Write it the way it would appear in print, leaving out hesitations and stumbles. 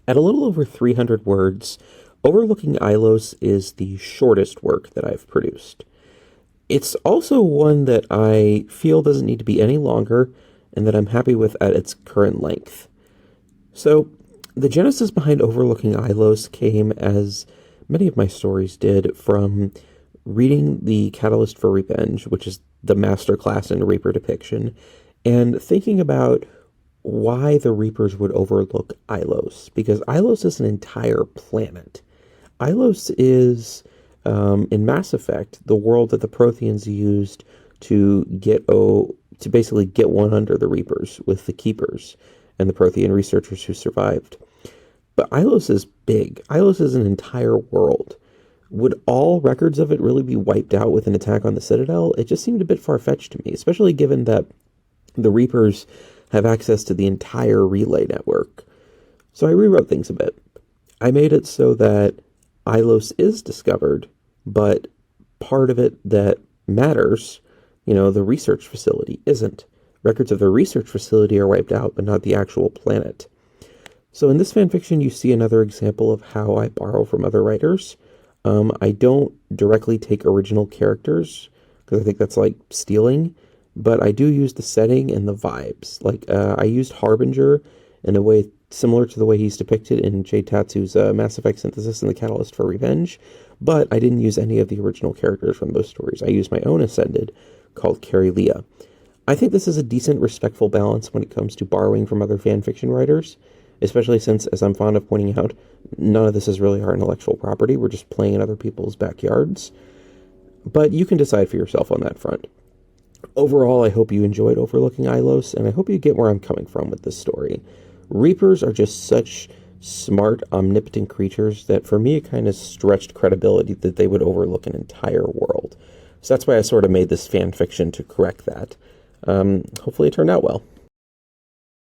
At a little over 300 words, Overlooking Ilos is the shortest work that I've produced. It's also one that I feel doesn't need to be any longer and that I'm happy with at its current length. So, the genesis behind Overlooking Ilos came, as many of my stories did, from reading the Catalyst for Revenge, which is the masterclass in Reaper depiction, and thinking about why the Reapers would overlook Ilos, because Ilos is an entire planet. Ilos is, in Mass Effect, the world that the Protheans used to to basically get one under the Reapers with the Keepers and the Prothean researchers who survived. But Ilos is big. Ilos is an entire world. Would all records of it really be wiped out with an attack on the Citadel? It just seemed a bit far-fetched to me, especially given that the Reapers have access to the entire relay network. So I rewrote things a bit. I made it so that Ilos is discovered, but part of it that matters, the research facility, isn't. Records of the research facility are wiped out, but not the actual planet. So in this fanfiction, you see another example of how I borrow from other writers. I don't directly take original characters, because I think that's like stealing, but I do use the setting and the vibes. I used Harbinger in a way similar to the way he's depicted in Jade Tatsu's Mass Effect Synthesis and the Catalyst for Revenge, but I didn't use any of the original characters from those stories. I used my own Ascended, called Carrie Leah. I think this is a decent, respectful balance when it comes to borrowing from other fanfiction writers, especially since, as I'm fond of pointing out, none of this is really our intellectual property. We're just playing in other people's backyards. But you can decide for yourself on that front. Overall, I hope you enjoyed Overlooking Ilos, and I hope you get where I'm coming from with this story. Reapers are just such smart, omnipotent creatures that for me it kind of stretched credibility that they would overlook an entire world. So that's why I sort of made this fan fiction to correct that. Hopefully it turned out well.